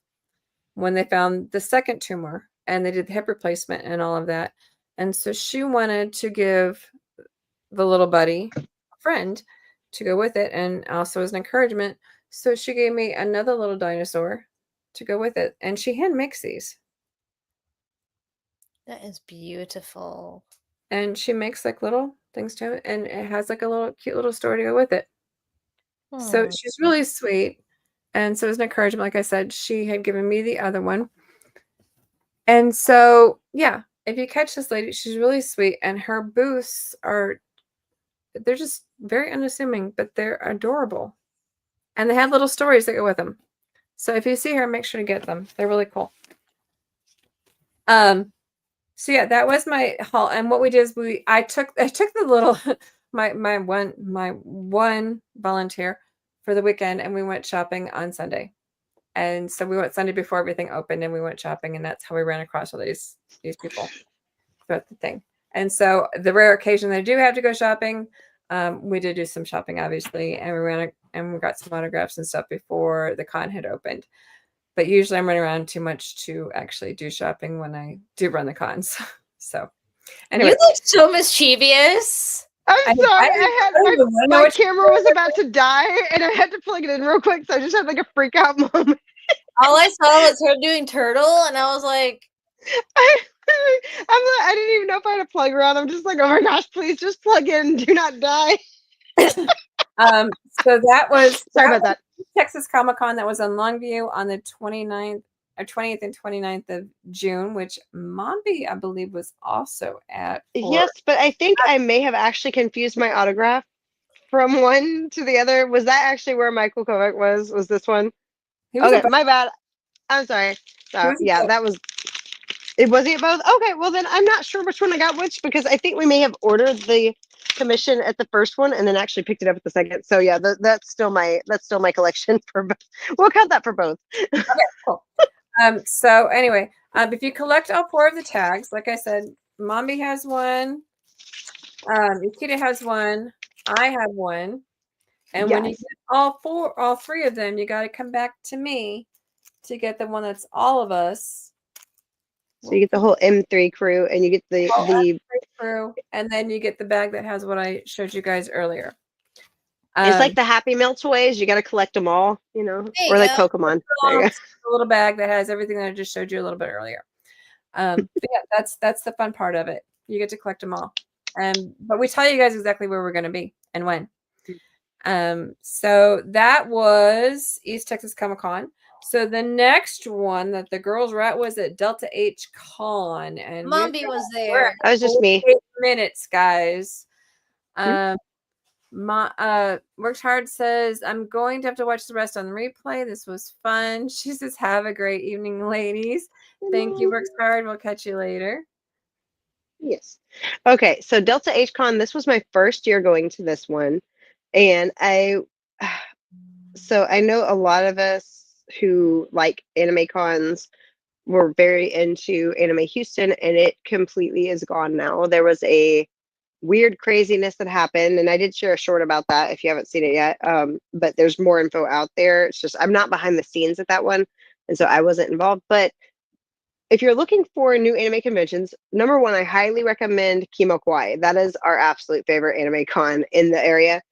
When they found the second tumor and they did the hip replacement and all of that. And so she wanted to give the little buddy a friend to go with it, and also as an encouragement. So she gave me another little dinosaur to go with it, and she hand makes these. That is beautiful. And she makes like little things to it, and it has like a little cute little story to go with it. So she's really sweet. And so as an encouragement, like I said, she had given me the other one. And so, yeah, if you catch this lady, she's really sweet. And her booths they're just very unassuming, but they're adorable. And they have little stories that go with them. So if you see her, make sure to get them. They're really cool. So yeah, that was my haul. And what we did is I took the little my one volunteer for the weekend, and we went shopping on Sunday. And so we went Sunday before everything opened, and we went shopping, and that's how we ran across all these people throughout the thing. And so the rare occasion that I do have to go shopping, we did do some shopping, obviously, and we got some autographs and stuff before the con had opened. But usually I'm running around too much to actually do shopping when I do run the cons. So anyway. You look so mischievous. I'm sorry. My camera was about to die, and I had to plug it in real quick, so I just had like a freak out moment. All I saw was her doing turtle, and I was like, I didn't even know if I had a plug around. I'm just like, oh my gosh, please just plug in. Do not die. So that was sorry about that. Texas Comic-Con that was on Longview on the 29th or 20th and 29th of June, which Mombi, I believe, was also at. Yes, but I think I may have actually confused my autograph from one to the other. Was that actually where Michael Kovac was? Was this one? Okay, my bad. I'm sorry. Yeah, that was. It wasn't both. Okay, well then I'm not sure which one I got which, because I think we may have ordered the commission at the first one and then actually picked it up at the second. So yeah, that's still my collection for both. We'll count that for both. Okay, cool. So anyway, if you collect all 4 of the tags, like I said, Mombi has one, Nikita has one, I have one, and when you get all 3 of them, you got to come back to me to get the one that's all of us. So you get the whole M3 crew, and you get the M3 crew, and then you get the bag that has what I showed you guys earlier. It's like the Happy Meal toys. You got to collect them all, or like Pokemon. A little bag that has everything that I just showed you a little bit earlier. Yeah, that's the fun part of it. You get to collect them all. But we tell you guys exactly where we're going to be and when. So that was East Texas Comic-Con. So the next one that the girls were at was at Delta H Con, and Mombi was there. That was just me. 8 minutes, guys. Worked Hard says, I'm going to have to watch the rest on the replay. This was fun. She says, have a great evening, ladies. Thank you, Works Hard. We'll catch you later. Yes. Okay, so Delta H Con, this was my first year going to this one. And I know a lot of us who like anime cons were very into Anime Houston, and it completely is gone now. There was a weird craziness that happened, and I did share a short about that if you haven't seen it yet. But there's more info out there. It's just I'm not behind the scenes at that one, and so I wasn't involved. But if you're looking for new anime conventions, number one, I highly recommend Kimo Kawaii. That is our absolute favorite anime con in the area.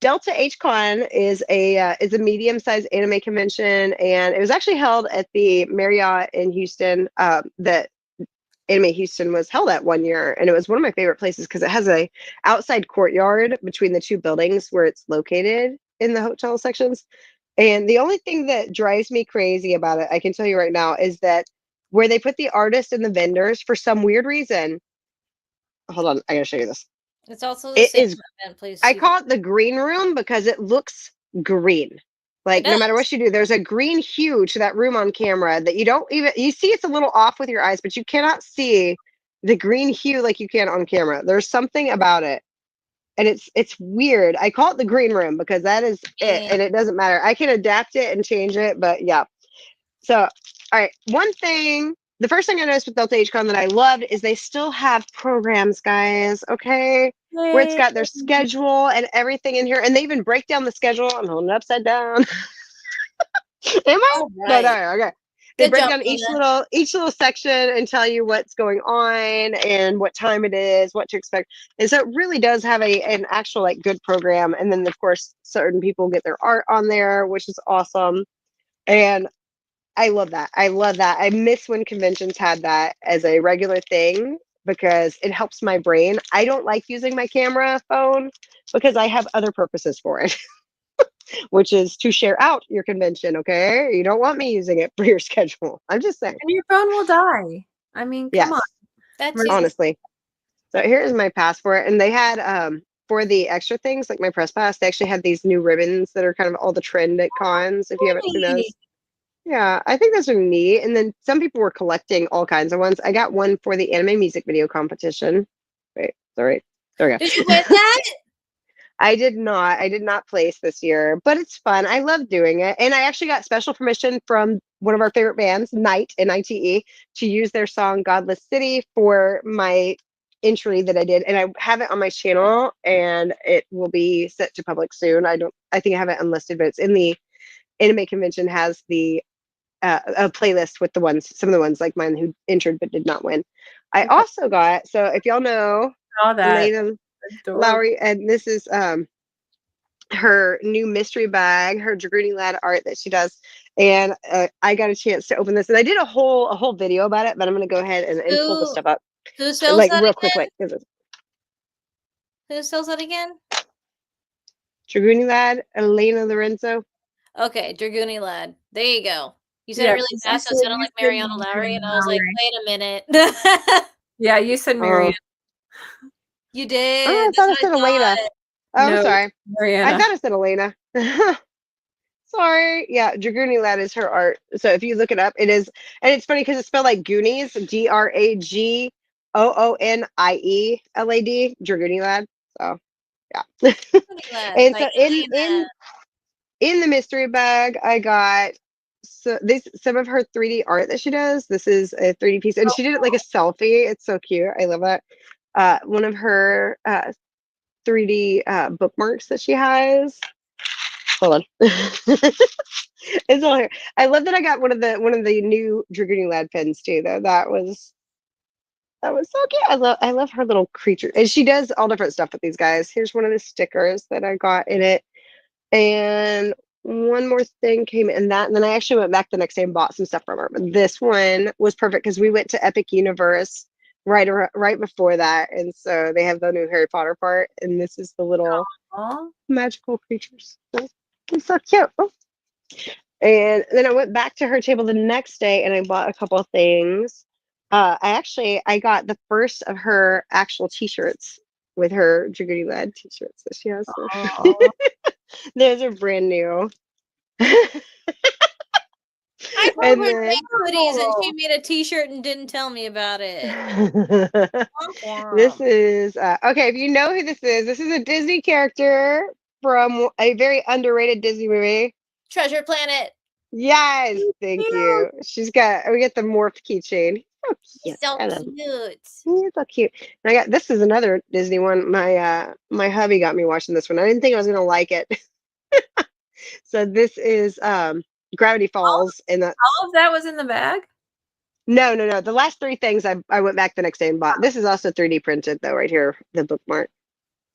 Delta H Con is a medium-sized anime convention, and it was actually held at the Marriott in Houston. That Anime Houston was held at one year, and it was one of my favorite places because it has a outside courtyard between the 2 buildings where it's located in the hotel sections. And the only thing that drives me crazy about it, I can tell you right now, is that where they put the artists and the vendors, for some weird reason. Hold on, I gotta show you this. It's also the same event, please. I call it the green room because it looks green. Like no matter what you do, there's a green hue to that room on camera that you don't even, you see it's a little off with your eyes, but you cannot see the green hue like you can on camera. There's something about it. And it's weird. I call it the green room because that is it, and it doesn't matter. I can adapt it and change it, but yeah. So, all right. One thing the first thing I noticed with Delta HCon that I loved is they still have programs, guys. Okay, where it's Yay. got their schedule and everything in here, and they even break down the schedule. I'm holding it upside down. Am I? All No, right. no, okay. They Good break job, down Lena. each little section and tell you what's going on and what time it is, what to expect. And so it really does have an actual like good program. And then of course certain people get their art on there, which is awesome. And I love that. I love that. I miss when conventions had that as a regular thing because it helps my brain. I don't like using my camera phone because I have other purposes for it, which is to share out your convention. Okay. You don't want me using it for your schedule. I'm just saying. And your phone will die. I mean, come Yes, on. That Mercy. too. honestly. So here's my pass for it. And they had for the extra things like my press pass, they actually had these new ribbons that are kind of all the trend at cons. If you haven't seen those. Yeah, I think those are neat. And then some people were collecting all kinds of ones. I got one for the anime music video competition. Wait, sorry. There we go. Did you win that? I did not. I did not place this year, but it's fun. I love doing it. And I actually got special permission from one of our favorite bands, Night, Nite, to use their song Godless City for my entry that I did. And I have it on my channel and it will be set to public soon. I think I have it unlisted, but it's in the anime convention has the a playlist with some of the ones like mine who entered but did not win. I Okay. also got, so if y'all know Saw that. Elena Adorable. Lowry, and this is her new mystery bag, her Dragoonie Lad art that she does. And I got a chance to open this, and I did a whole video about it. But I'm gonna go ahead and pull the stuff up Who sells like that real again? quickly. Who sells that again? Dragoonie Lad, Elena Lorenzo. Okay, Dragoonie Lad. There you go. You said it Yeah, really because fast, so it sounded like Mariana Lowry, and I was like, wait a minute. Yeah, you said Marianne. You Oh, did. I That's thought I what I said Elena. thought. Oh, I'm No, sorry. I Mariana. thought I said Elena. Sorry. Yeah, Dragoonie Lad is her art. So if you look it up, it is, and it's funny because it's spelled like Goonies, Dragoonielad, Dragoonie Lad. So yeah. Dragoonie Lad And by so Elena. in the mystery bag, I got some of her 3D art that she does. This is a 3D piece, and she did it like a selfie. It's so cute. I love that. One of her 3D bookmarks that she has. Hold on. It's all here. I love that I got one of the new Dragoonie Lad pins too, though. That was so cute. I love her little creature. And she does all different stuff with these guys. Here's one of the stickers that I got in it. And one more thing came in that, and then I actually went back the next day and bought some stuff from her. But this one was perfect because we went to Epic Universe right before that, and so they have the new Harry Potter part, and this is the little Aw. magical creatures. So, it's so cute. Oh. And then I went back to her table the next day, and I bought a couple of things. I got the first of her actual T-shirts with her Dragoonie Lad T-shirts that she has. So. Aw. Those are brand new. I told And her to then make hoodies, and she made a T-shirt and didn't tell me about it. this is okay. If you know who this is a Disney character from a very underrated Disney movie. Treasure Planet. Yes, thank you. We get the morph keychain. So He's cute. so I love him. cute. He's so cute. And I got this is another Disney one. My hubby got me watching this one. I didn't think I was gonna like it. So this is Gravity Falls, and that All of that was in the bag? no. The last three things I went back the next day and bought. This is also 3D printed though, right here, the bookmark.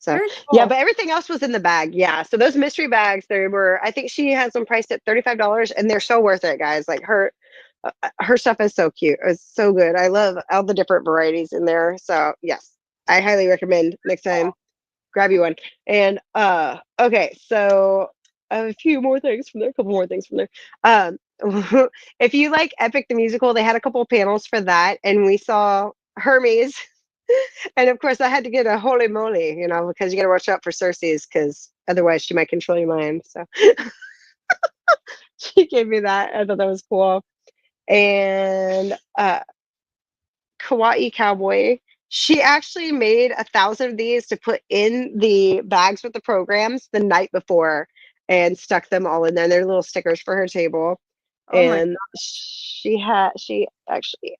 So Very yeah, cool. but everything else was in the bag. Yeah. So those mystery bags, I think she has them priced at $35, and they're so worth it, guys. Like her stuff is so cute. It's so good. I love all the different varieties in there. So yes, I highly recommend next time. Grab you one. And okay, so a few more things from there, a couple more things from there. If you like Epic the Musical, they had a couple of panels for that, and we saw Hermes. And of course, I had to get a holy moly, because you got to watch out for Cersei's, because otherwise she might control your mind. So she gave me that. I thought that was cool. And Kawaii Cowboy. She actually made 1,000 of these to put in the bags with the programs the night before and stuck them all in there. They're little stickers for her table. Oh my And she actually,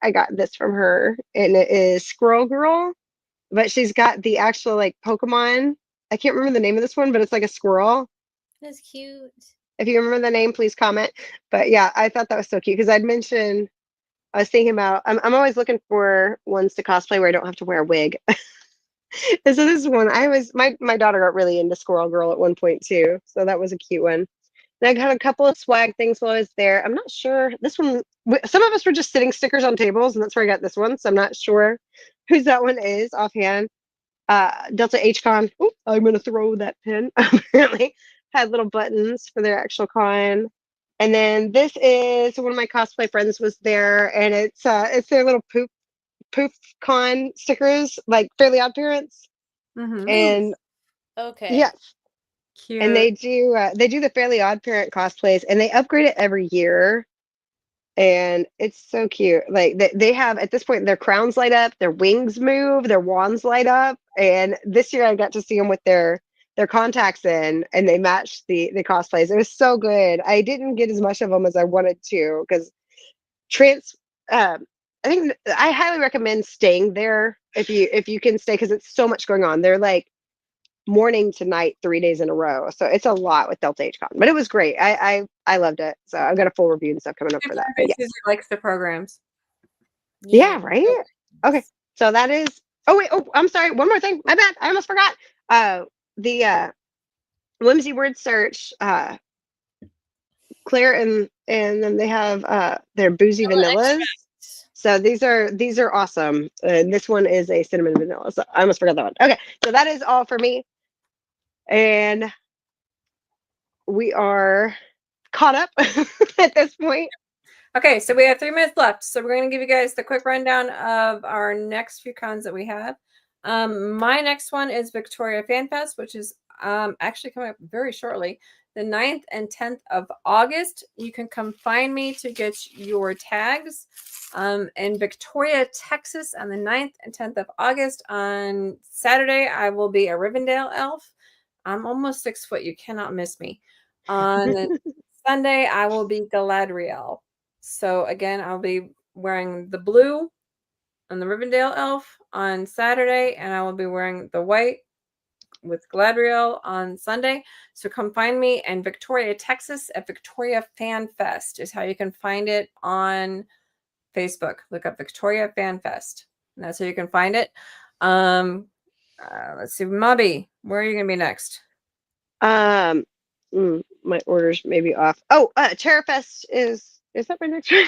I got this from her, and it is Squirrel Girl, but she's got the actual like Pokemon. I can't remember the name of this one, but it's like a squirrel. That's cute. If you remember the name, please comment. But yeah, I thought that was so cute because I'd mentioned I was thinking about I'm always looking for ones to cosplay where I don't have to wear a wig. And so this one, I was my daughter got really into Squirrel Girl at one point too, so that was a cute one. And I got a couple of swag things while I was there. I'm not sure this one. Some of us were just sitting stickers on tables, and that's where I got this one. So I'm not sure whose that one is offhand. Delta H Con. Ooh, I'm gonna throw that pin. Apparently had little buttons for their actual con. And then this is one of my cosplay friends was there, and it's their little poof con stickers, like Fairly Odd Parents. Mm-hmm. And Okay. yes, Cute. and they do the Fairly Odd Parent cosplays, and they upgrade it every year, and it's so cute. Like they have at this point their crowns light up, their wings move, their wands light up, and this year I got to see them with their contacts in, and they matched the cosplays. It was so good. I didn't get as much of them as I wanted to because trans. I think I highly recommend staying there if you can stay because it's so much going on. They're like morning to night 3 days in a row, so it's a lot with Delta H Con, but it was great. I loved it, so I've got a full review and stuff coming up for that. But yeah, Likes the programs. yeah, right. Okay, so that is. Oh wait, oh I'm sorry. One more thing. My bad. I almost forgot. The Whimsy Word Search. Claire and then they have their boozy vanillas. So these are awesome. And this one is a cinnamon vanilla. So I almost forgot that one. Okay, so that is all for me. And we are caught up at this point. Okay, so we have 3 minutes left. So we're going to give you guys the quick rundown of our next few cons that we have. My next one is Victoria Fan Fest, which is actually coming up very shortly. The 9th and 10th of August. You can come find me to get your tags in Victoria, Texas on the 9th and 10th of August. On Saturday, I will be a Rivendell elf. I'm almost 6 foot. You cannot miss me. On Sunday, I will be Galadriel. So again, I'll be wearing the blue on the Rivendell elf on Saturday, and I will be wearing the white with Galadriel on Sunday. So come find me in Victoria, Texas at Victoria Fan Fest is how you can find it on Facebook. Look up Victoria Fan Fest. And that's how you can find it. Let's see, Mubby, where are you gonna be next? My orders may be off. Oh, Terrafest is that my next one?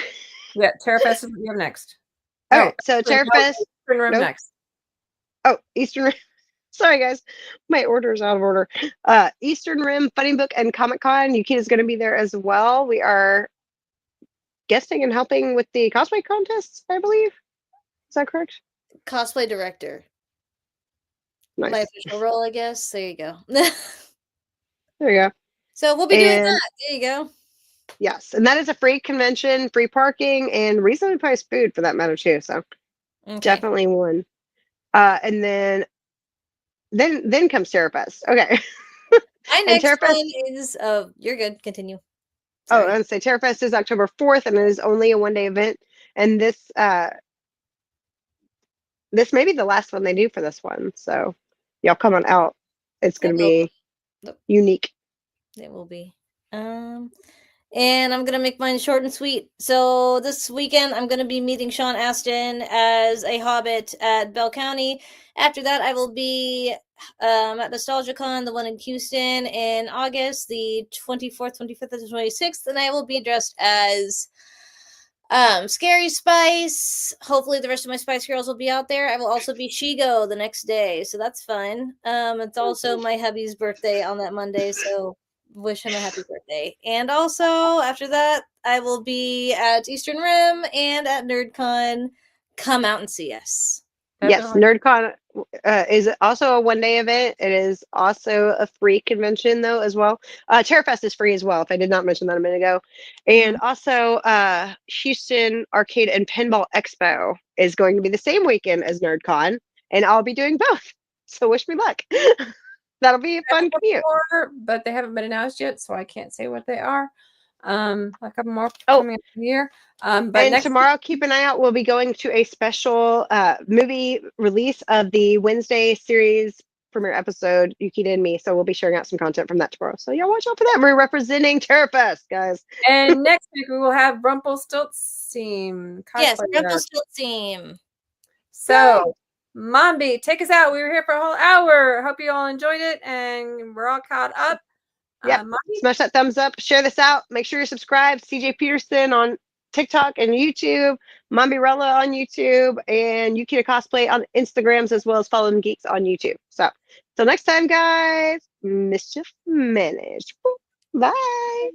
Yeah, Terrafest is what you have next. Okay, No, so Terrafest. Eastern Rim Nope. next. Oh, Eastern Rim. Sorry, guys. My order's out of order. Eastern Rim Funny Book and Comic Con. Yukita's going to be there as well. We are guesting and helping with the cosplay contests, I believe. Is that correct? Cosplay director. Nice. My official role, I guess. There you go. There you go. So we'll be doing that. There you go. Yes, and that is a free convention, free parking, and reasonably priced food for that matter too. So definitely one. And then comes Terrafest. Okay. My next one is you're good. Continue. Sorry. Oh, I would say Terrafest is October 4th, and it is only a one-day event. And this may be the last one they do for this one. So y'all come on out. It's going to be unique. It will be. And I'm going to make mine short and sweet. So this weekend, I'm going to be meeting Sean Astin as a Hobbit at Bell County. After that, I will be at NostalgiaCon, the one in Houston, in August, the 24th, 25th, and 26th. And I will be dressed as Scary Spice. Hopefully the rest of my Spice Girls will be out there. I will also be Shigo the next day. So that's fun. It's also my hubby's birthday on that Monday. So wish him a happy birthday. And also after that, I will be at Eastern Rim and at NerdCon. Come out and see us. Yes, NerdCon is also a one-day event. It is also a free convention though as well. Terrafest is free as well, if I did not mention that a minute ago. And also Houston Arcade and Pinball Expo is going to be the same weekend as NerdCon, and I'll be doing both. So wish me luck. That'll be a fun commute. But they haven't been announced yet, so I can't say what they are. A couple more Oh. coming up here. But And next tomorrow, keep an eye out. We'll be going to a special movie release of the Wednesday series premiere episode, Yukita and Me. So we'll be sharing out some content from that tomorrow. So y'all watch out for that. We're representing Terrafest, guys. and next week we will have Rumpelstiltskin Yes, cosplayer. Rumpelstiltskin. So, Mombi, take us out. We were here for a whole hour. Hope you all enjoyed it, and we're all caught up. Yep. Smash that thumbs up. Share this out. Make sure you're subscribed. CJ Peterson on TikTok and YouTube. Mombirella on YouTube. And Yukita Cosplay on Instagrams, as well as Follow Them Geeks on YouTube. So, till next time, guys. Mischief managed. Bye.